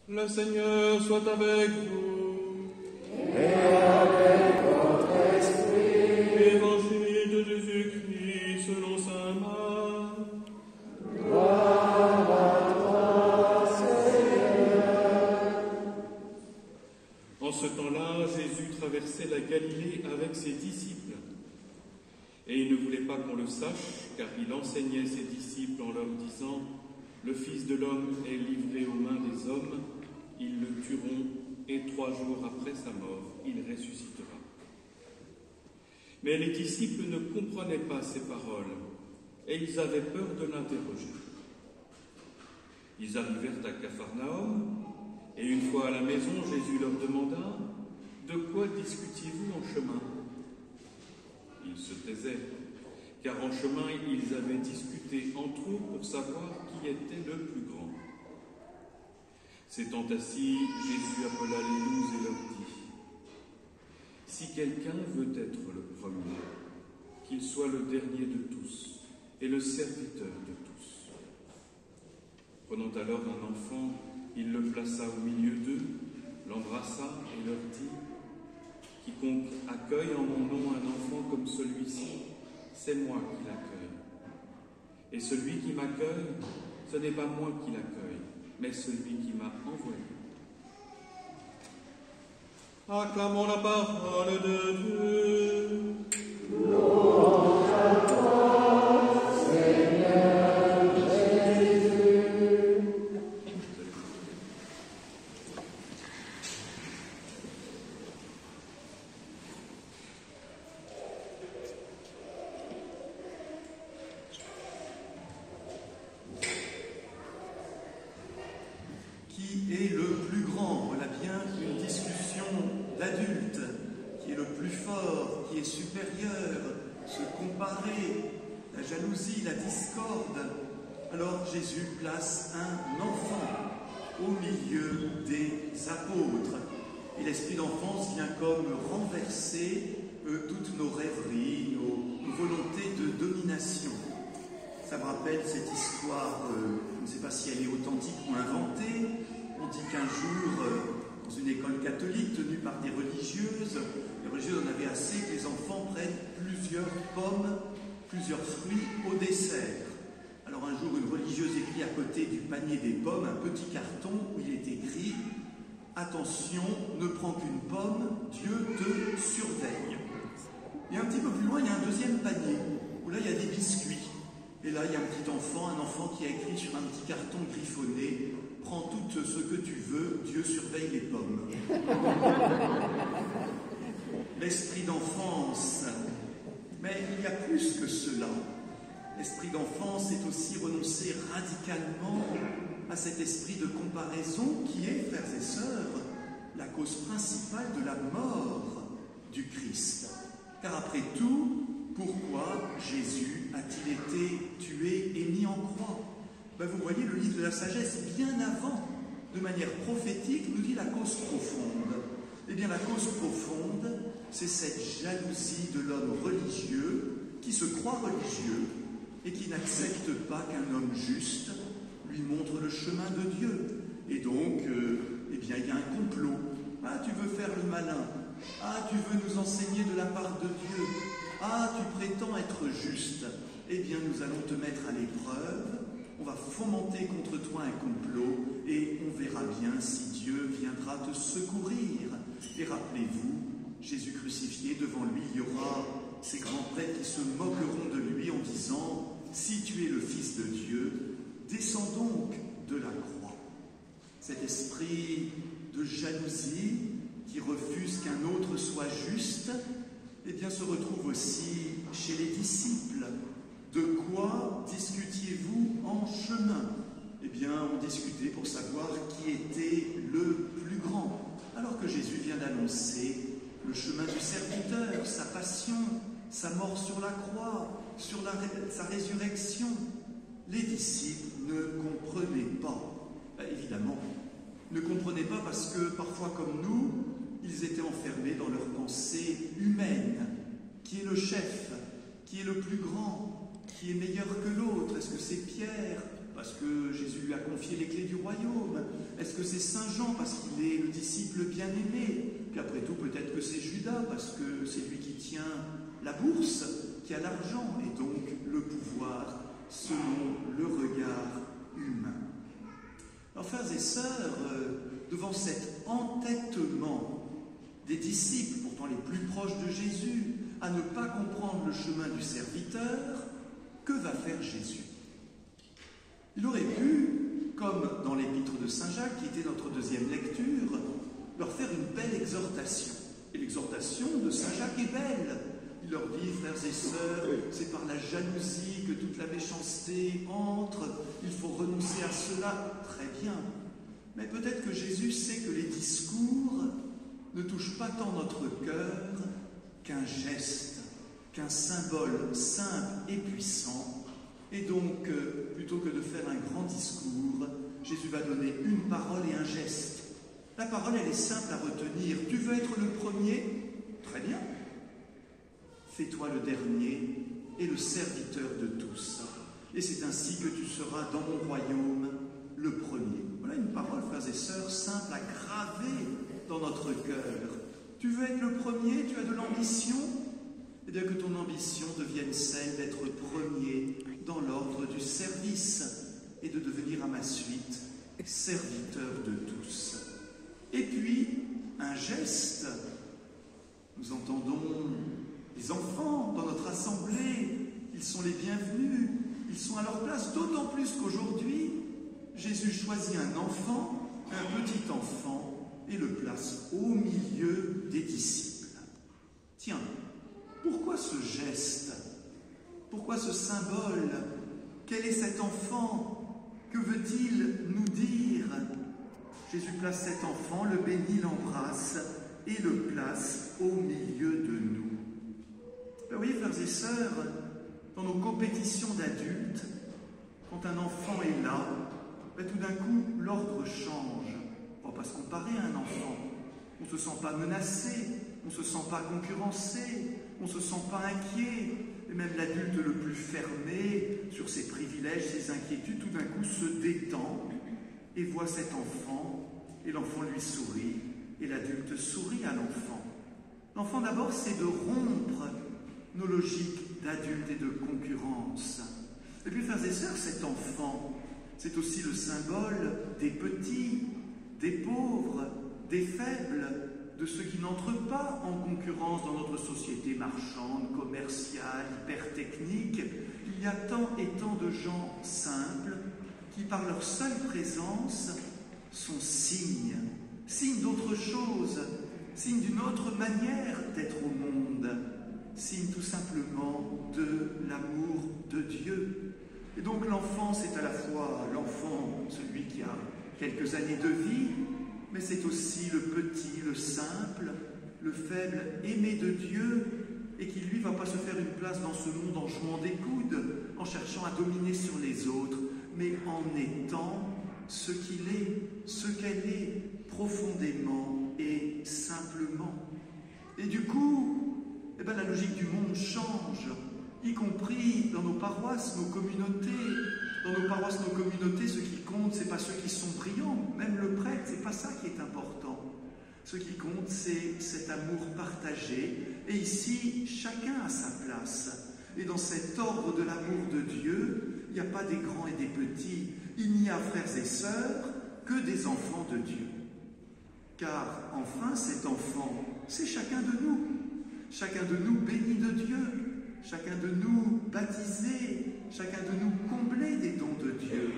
Le Seigneur soit avec vous. Et avec votre esprit. Évangile de Jésus-Christ selon saint Marc. Gloire à toi, Seigneur. En ce temps-là, Jésus traversait la Galilée avec ses disciples. Et il ne voulait pas qu'on le sache, car il enseignait ses disciples en leur disant « Le Fils de l'homme est livré aux mains des hommes, ils le tueront, et 3 jours après sa mort, il ressuscitera. » Mais les disciples ne comprenaient pas ces paroles, et ils avaient peur de l'interroger. Ils arrivèrent à Capharnaüm, et une fois à la maison, Jésus leur demanda « De quoi discutiez-vous en chemin ?» Ils se taisaient, car en chemin, ils avaient discuté entre eux pour savoir qui était le plus grand. S'étant assis, Jésus appela les 12 et leur dit « Si quelqu'un veut être le premier, qu'il soit le dernier de tous et le serviteur de tous. » Prenant alors un enfant, il le plaça au milieu d'eux, l'embrassa et leur dit « Quiconque accueille en mon nom un enfant comme celui-ci, c'est moi qui l'accueille. Et celui qui m'accueille, ce n'est pas moi qui l'accueille, mais celui qui m'a envoyé. » Acclamons la parole de Dieu. Louange à toi, Seigneur Jésus. Qui est le plus grand? Voilà bien une discussion d'adultes. Qui est le plus fort? Qui est supérieur? Se comparer, la jalousie, la discorde. Alors Jésus place un enfant au milieu des apôtres. Et l'esprit d'enfance vient comme renverser toutes nos rêveries, nos volontés de domination. Ça me rappelle cette histoire, je ne sais pas si elle est authentique ou inventée. On dit qu'un jour, dans une école catholique tenue par des religieuses, les religieuses en avaient assez que les enfants prennent plusieurs pommes, plusieurs fruits au dessert. Alors un jour, une religieuse écrit à côté du panier des pommes un petit carton où il est écrit « Attention, ne prends qu'une pomme, Dieu te surveille ». Et un petit peu plus loin, il y a un deuxième panier où là, il y a des biscuits. Et là, il y a un petit enfant, qui a écrit sur un petit carton griffonné « Prends tout ce que tu veux, Dieu surveille les pommes. » L'esprit d'enfance. Mais il y a plus que cela. L'esprit d'enfance est aussi renoncer radicalement à cet esprit de comparaison qui est, frères et sœurs, la cause principale de la mort du Christ. Car après tout, pourquoi Jésus a-t-il été tué et mis en croix? Vous voyez, le livre de la sagesse, bien avant, de manière prophétique, nous dit la cause profonde. Eh bien, la cause profonde, c'est cette jalousie de l'homme religieux qui se croit religieux et qui n'accepte pas qu'un homme juste lui montre le chemin de Dieu. Et donc, eh bien, il y a un complot. Ah, tu veux faire le malin. Ah, tu veux nous enseigner de la part de Dieu. Ah, tu prétends être juste. Eh bien, nous allons te mettre à l'épreuve. On va fomenter contre toi un complot et on verra bien si Dieu viendra te secourir. Et rappelez-vous, Jésus crucifié, devant lui, il y aura ces grands prêtres qui se moqueront de lui en disant « Si tu es le Fils de Dieu, descends donc de la croix. » Cet esprit de jalousie qui refuse qu'un autre soit juste, eh bien, se retrouve aussi chez les disciples. De quoi discutiez-vous en chemin? Eh bien, on discutait pour savoir qui était le plus grand. Alors que Jésus vient d'annoncer le chemin du serviteur, sa passion, sa mort sur la croix, sur sa résurrection. Les disciples ne comprenaient pas. Évidemment, ne comprenaient pas parce que parfois comme nous, ils étaient enfermés dans leur pensée humaine. Qui est le chef? Qui est le plus grand? Qui est meilleur que l'autre? Est-ce que c'est Pierre? Parce que Jésus lui a confié les clés du royaume. Est-ce Est-ce que c'est Saint Jean parce qu'il est le disciple bien-aimé? Puis après tout, peut-être que c'est Judas parce que c'est lui qui tient la bourse, qui a l'argent et donc le pouvoir selon le regard humain. Alors, frères et sœurs, devant cet entêtement des disciples, pourtant les plus proches de Jésus, à ne pas comprendre le chemin du serviteur, que va faire Jésus? Il aurait pu, comme dans l'épître de Saint Jacques, qui était notre deuxième lecture, leur faire une belle exhortation. Et l'exhortation de Saint Jacques est belle. Il leur dit, frères et sœurs, c'est par la jalousie que toute la méchanceté entre, il faut renoncer à cela. Très bien. Mais peut-être que Jésus sait que les discours ne touchent pas tant notre cœur qu'un geste, qu'un symbole simple et puissant. Et donc, plutôt que de faire un grand discours, Jésus va donner une parole et un geste. La parole, elle est simple à retenir. Tu veux être le premier? Très bien. Fais-toi le dernier et le serviteur de tous. Et c'est ainsi que tu seras dans mon royaume le premier. Voilà une parole, frères et sœurs, simple à graver dans notre cœur. Tu veux être le premier? Tu as de l'ambition? Eh bien, que ton ambition devienne celle d'être premier dans l'ordre du service et de devenir à ma suite serviteur de tous. Et puis, un geste. Nous entendons les enfants dans notre assemblée, ils sont les bienvenus, ils sont à leur place, d'autant plus qu'aujourd'hui, Jésus choisit un enfant, un petit enfant, et le place au milieu des disciples. Tiens, pourquoi ce geste? Pourquoi ce symbole? Quel est cet enfant? Que veut-il nous dire? Jésus place cet enfant, le bénit, l'embrasse et le place au milieu de nous. Vous voyez, frères et sœurs, dans nos compétitions d'adultes, quand un enfant est là, tout d'un coup, l'ordre change. On ne va pas se comparer à un enfant. On ne se sent pas menacé, on ne se sent pas concurrencé, on ne se sent pas inquiet. Et même l'adulte le plus fermé sur ses privilèges, ses inquiétudes, tout d'un coup se détend et voit cet enfant, et l'enfant lui sourit, et l'adulte sourit à l'enfant. L'enfant d'abord, c'est de rompre nos logiques d'adulte et de concurrence. Et puis, frères et sœurs, cet enfant, c'est aussi le symbole des petits, des pauvres, des faibles, de ceux qui n'entrent pas en concurrence dans notre société marchande, commerciale, hyper technique. Il y a tant et tant de gens simples qui, par leur seule présence, sont signes d'autre chose, signes d'une autre manière d'être au monde, signe tout simplement de l'amour de Dieu. Et donc l'enfant, c'est à la fois l'enfant, celui qui a quelques années de vie, mais c'est aussi le petit, le simple, le faible, aimé de Dieu, et qui lui ne va pas se faire une place dans ce monde en jouant des coudes, en cherchant à dominer sur les autres, mais en étant ce qu'il est, ce qu'elle est, profondément et simplement. Et du coup, la logique du monde change, y compris dans nos paroisses, nos communautés. Dans nos paroisses, nos communautés, ce qui compte, ce n'est pas ceux qui sont brillants, même le prêtre, ce n'est pas ça qui est important. Ce qui compte, c'est cet amour partagé. Et ici, chacun a sa place. Et dans cet ordre de l'amour de Dieu, il n'y a pas des grands et des petits. Il n'y a, frères et sœurs, que des enfants de Dieu. Car, enfin, cet enfant, c'est chacun de nous. Chacun de nous béni de Dieu. Chacun de nous baptisé. Chacun de nous comblé des dons de Dieu.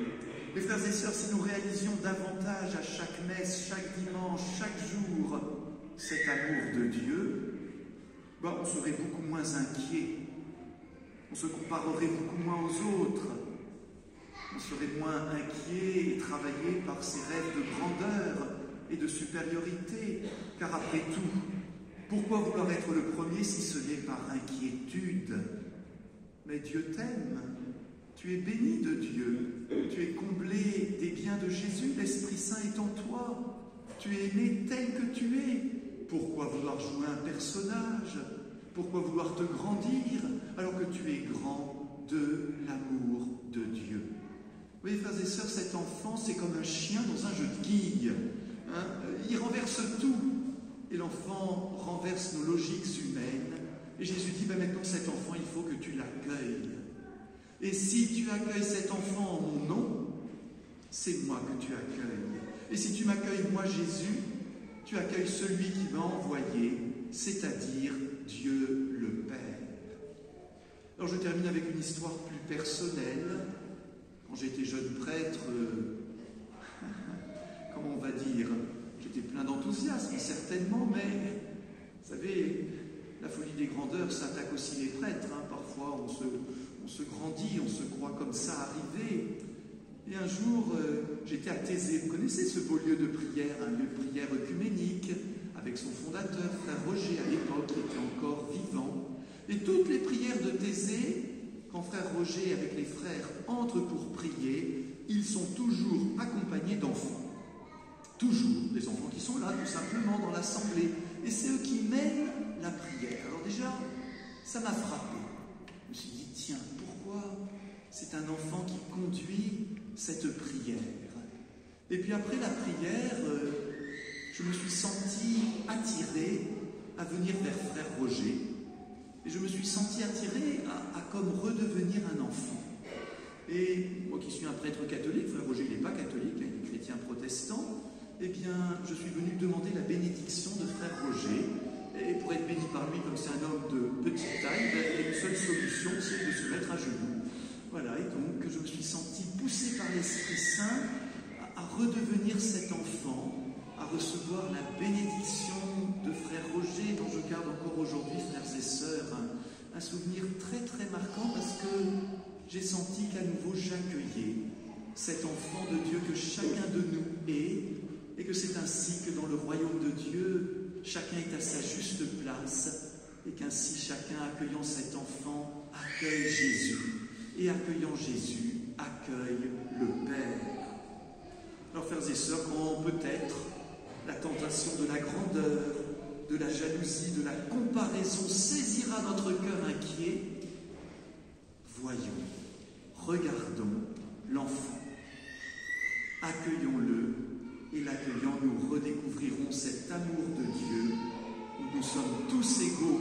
Mes frères et sœurs, si nous réalisions davantage à chaque messe, chaque dimanche, chaque jour, cet amour de Dieu, on serait beaucoup moins inquiet. On se comparerait beaucoup moins aux autres. On serait moins inquiet et travaillé par ces rêves de grandeur et de supériorité. Car après tout, pourquoi vouloir être le premier si ce n'est par inquiétude? Mais Dieu t'aime. Tu es béni de Dieu, tu es comblé des biens de Jésus, l'Esprit Saint est en toi, tu es aimé tel que tu es. Pourquoi vouloir jouer un personnage? Pourquoi vouloir te grandir alors que tu es grand de l'amour de Dieu? Oui, frères et sœurs, cet enfant, c'est comme un chien dans un jeu de quilles. Et Jésus dit, maintenant cet enfant, il faut que tu l'accueilles. Et si tu accueilles cet enfant en mon nom, c'est moi que tu accueilles. Et si tu m'accueilles, moi Jésus, tu accueilles celui qui m'a envoyé, c'est-à-dire Dieu le Père. Alors je termine avec une histoire plus personnelle. Quand j'étais jeune prêtre, comment on va dire, j'étais plein d'enthousiasme, certainement, mais vous savez, la folie des grandeurs s'attaque aussi les prêtres. Parfois, on se grandit, on se croit comme ça arrivé. Et un jour, j'étais à Thésée. Vous connaissez ce beau lieu de prière, un lieu de prière œcuménique, avec son fondateur, frère Roger, à l'époque, qui était encore vivant. Et toutes les prières de Thésée, quand frère Roger, avec les frères, entrent pour prier, ils sont toujours accompagnés d'enfants. Toujours des enfants qui sont là, tout simplement, dans l'assemblée. Et c'est eux qui mènent la prière. Alors déjà, ça m'a frappé. Je me suis dit, tiens, pourquoi c'est un enfant qui conduit cette prière? Et puis après la prière, je me suis senti attiré à venir vers frère Roger. Et je me suis senti attiré à comme redevenir un enfant. Et moi qui suis un prêtre catholique, frère Roger il n'est pas catholique, il est chrétien protestant, eh bien je suis venu demander la bénédiction de frère Roger. Et pour être béni par lui, comme c'est un homme de petite taille, il y a une seule solution, c'est de se mettre à genoux. Voilà, et donc je me suis senti poussé par l'Esprit Saint à redevenir cet enfant, à recevoir la bénédiction de frère Roger, dont je garde encore aujourd'hui, frères et sœurs, un souvenir très très marquant parce que j'ai senti qu'à nouveau j'accueillais cet enfant de Dieu que chacun de nous est, et que c'est ainsi que dans le royaume de Dieu, chacun est à sa juste place, et qu'ainsi chacun, accueillant cet enfant, accueille Jésus. Et accueillant Jésus, accueille le Père. Alors, frères et sœurs, quand peut-être la tentation de la grandeur, de la jalousie, de la comparaison saisira notre cœur inquiet, voyons, regardons l'enfant. Accueillons-le, et l'accueillant, nous redécouvrirons cet amour de Dieu où nous sommes tous égaux